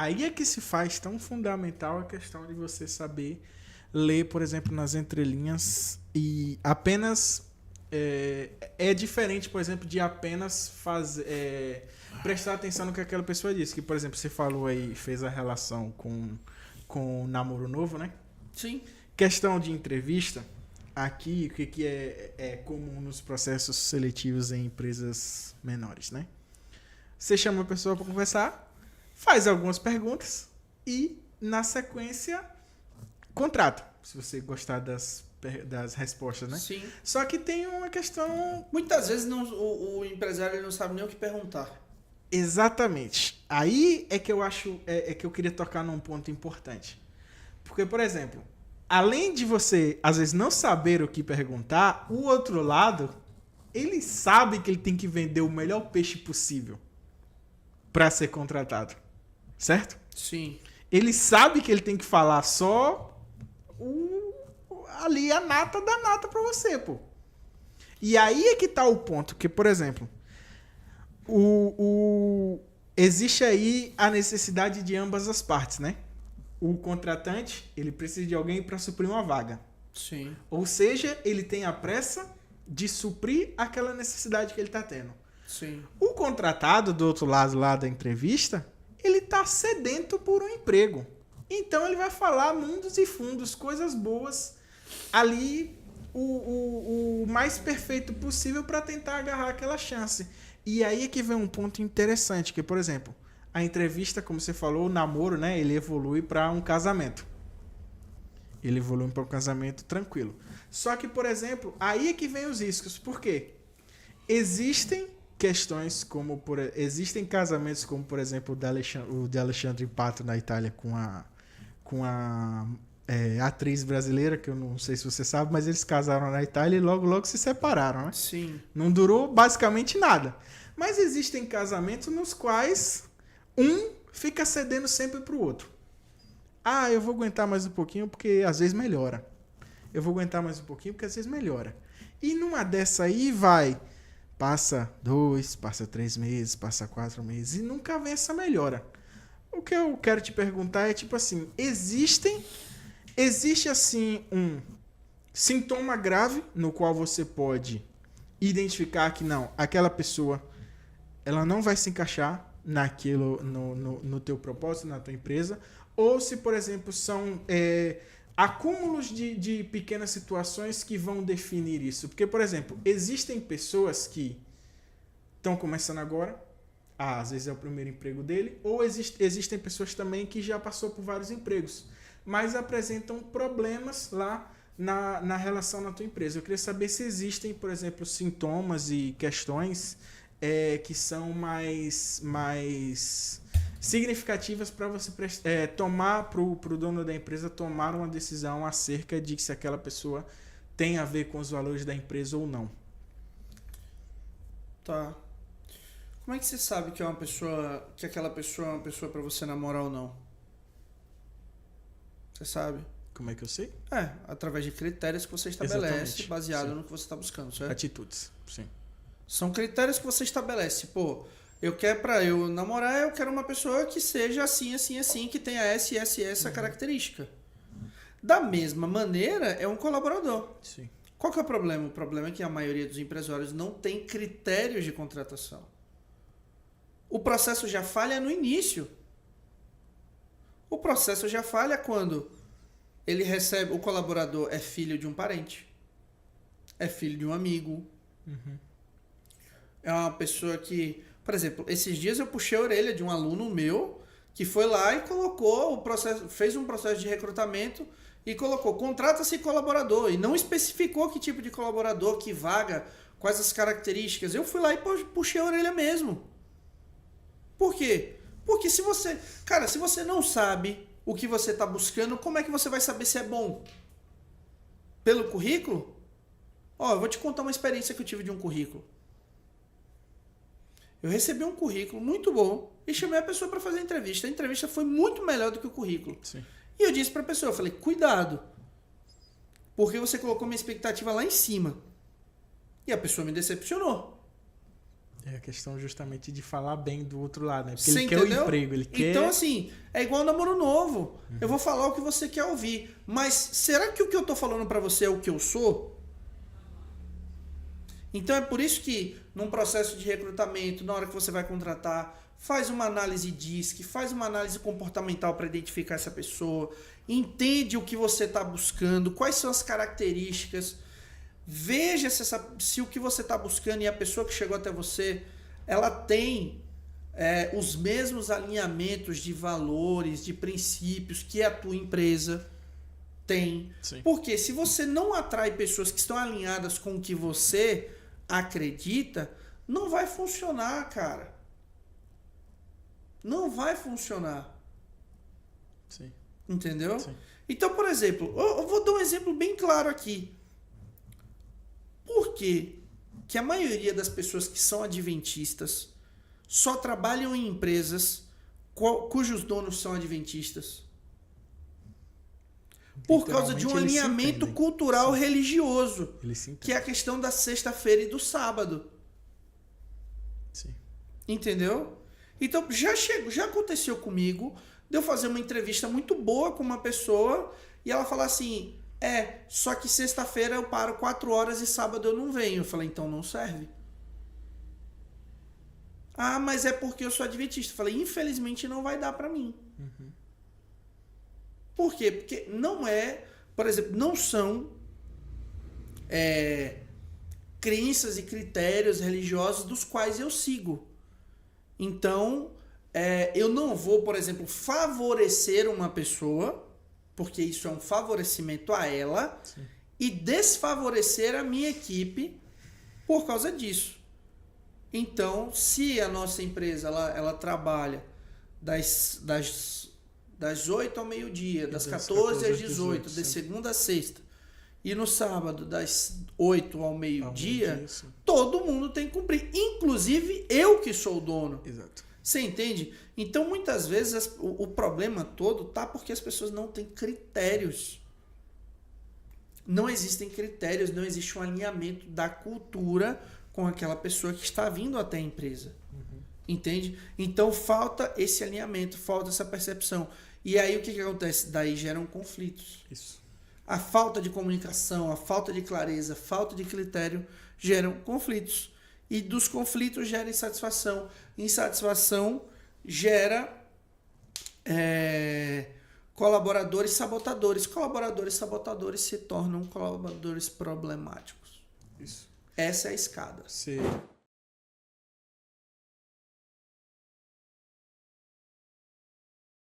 Aí é que se faz tão fundamental a questão de você saber ler, por exemplo, nas entrelinhas e apenas é diferente, por exemplo, de apenas fazer prestar atenção no que aquela pessoa disse. Que, por exemplo, você falou aí, fez a relação com o namoro novo, né? Sim. Questão de entrevista, aqui, o que é comum nos processos seletivos em empresas menores, né? Você chama a pessoa para conversar, faz algumas perguntas e, na sequência, contrata. Se você gostar das respostas, né? Sim. Só que tem uma questão... Muitas vezes o empresário ele não sabe nem o que perguntar. Exatamente. Aí é que eu acho... É que eu queria tocar num ponto importante. Porque, por exemplo, além de você, às vezes, não saber o que perguntar, o outro lado, ele sabe que ele tem que vender o melhor peixe possível para ser contratado. Certo? Sim. Ele sabe que ele tem que falar só ali a nata da nata para você, pô. E aí é que tá o ponto, que, por exemplo, existe aí a necessidade de ambas as partes, né? O contratante, ele precisa de alguém para suprir uma vaga. Sim. Ou seja, ele tem a pressa de suprir aquela necessidade que ele está tendo. Sim. O contratado, do outro lado lá da entrevista, ele está sedento por um emprego. Então ele vai falar mundos e fundos, coisas boas, ali o mais perfeito possível para tentar agarrar aquela chance. E aí é que vem um ponto interessante, que, por exemplo, a entrevista, como você falou, o namoro, né, ele evolui para um casamento. Ele evolui para um casamento tranquilo. Só que, por exemplo, aí é que vem os riscos. Por quê? Existem questões como... existem casamentos como, por exemplo, o de Alexandre Pato na Itália com a atriz brasileira, que eu não sei se você sabe, mas eles casaram na Itália e logo se separaram, né? Sim. Não durou basicamente nada. Mas existem casamentos nos quais um fica cedendo sempre pro outro. Ah, eu vou aguentar mais um pouquinho porque às vezes melhora. Eu vou aguentar mais um pouquinho porque às vezes melhora. E numa dessa aí passa 2, passa 3 meses, passa 4 meses e nunca vem essa melhora. O que eu quero te perguntar é tipo assim, existe assim um sintoma grave no qual você pode identificar que não, aquela pessoa ela não vai se encaixar naquilo, no teu propósito, na tua empresa, ou se, por exemplo, são acúmulos de pequenas situações que vão definir isso. Porque, por exemplo, existem pessoas que estão começando agora, às vezes é o primeiro emprego dele, ou existem pessoas também que já passou por vários empregos, mas apresentam problemas lá na relação na tua empresa. Eu queria saber se existem, por exemplo, sintomas e questões que são mais significativas para você tomar, para o dono da empresa tomar uma decisão acerca de se aquela pessoa tem a ver com os valores da empresa ou não. Tá. Como é que você sabe que aquela pessoa é uma pessoa para você namorar ou não? Você sabe? Como é que eu sei? Através de critérios que você estabelece. Exatamente. Baseado Sim. no que você está buscando, certo? Atitudes, sim. São critérios que você estabelece. Pô, pra eu namorar, eu quero uma pessoa que seja assim, assim, assim, que tenha essa característica. Da mesma maneira, é um colaborador. Sim. Qual que é o problema? O problema é que a maioria dos empresários não tem critérios de contratação. O processo já falha no início. O processo já falha quando ele recebe... O colaborador é filho de um parente. É filho de um amigo. Uhum. É uma pessoa que... Por exemplo, esses dias eu puxei a orelha de um aluno meu que foi lá e colocou o processo... Fez um processo de recrutamento e colocou contrata-se colaborador. E não especificou que tipo de colaborador, que vaga, quais as características. Eu fui lá e puxei a orelha mesmo. Por quê? Porque se você... Cara, se você não sabe o que você está buscando, como é que você vai saber se é bom? Pelo currículo? Eu vou te contar uma experiência que eu tive de um currículo. Eu recebi um currículo muito bom e chamei a pessoa para fazer a entrevista. A entrevista foi muito melhor do que o currículo. Sim. E eu disse para a pessoa, eu falei, cuidado, porque você colocou minha expectativa lá em cima. E a pessoa me decepcionou. É a questão justamente de falar bem do outro lado, né? Porque Você ele quer o entendeu? emprego, ele quer... Então, assim, é igual namoro novo. Eu vou falar o que você quer ouvir. Mas será que o que eu tô falando pra você é o que eu sou? Então é por isso que num processo de recrutamento, na hora que você vai contratar, faz uma análise DISC, faz uma análise comportamental para identificar essa pessoa, entende o que você está buscando, quais são as características, veja se o que você está buscando e a pessoa que chegou até você, ela tem os mesmos alinhamentos de valores, de princípios que a tua empresa tem. Sim. Porque se você não atrai pessoas que estão alinhadas com o que você acredita, não vai funcionar, cara. Não vai funcionar. Sim. Entendeu? Sim. Então, por exemplo, eu vou dar um exemplo bem claro aqui. Por que que a maioria das pessoas que são adventistas só trabalham em empresas cujos donos são adventistas? Por causa de um alinhamento cultural religioso, que é a questão da sexta-feira e do sábado. Sim. Entendeu? Então, já aconteceu comigo de eu fazer uma entrevista muito boa com uma pessoa e ela falar assim, só que sexta-feira eu paro 4 horas e sábado eu não venho. Eu falei, então não serve. Ah, mas é porque eu sou adventista. Eu falei, infelizmente não vai dar pra mim. Uhum. Por quê? Porque não por exemplo, não são crenças e critérios religiosos dos quais eu sigo. Então, eu não vou, por exemplo, favorecer uma pessoa, porque isso é um favorecimento a ela, sim, e desfavorecer a minha equipe por causa disso. Então, se a nossa empresa ela trabalha das 8 ao meio-dia, das 14 às 18, de segunda a sexta, e no sábado das 8 ao meio-dia, todo mundo tem que cumprir, inclusive eu que sou o dono. Exato. Você entende? Então, muitas vezes, o problema todo tá porque as pessoas não têm critérios. Não existem critérios, não existe um alinhamento da cultura com aquela pessoa que está vindo até a empresa. Uhum. Entende? Então, falta esse alinhamento, falta essa percepção. E aí, o que acontece? Daí geram conflitos. Isso. A falta de comunicação, a falta de clareza, a falta de critério geram conflitos. E dos conflitos gera insatisfação. Insatisfação gera colaboradores sabotadores. Colaboradores sabotadores se tornam colaboradores problemáticos. Isso. Essa é a escada. Sim.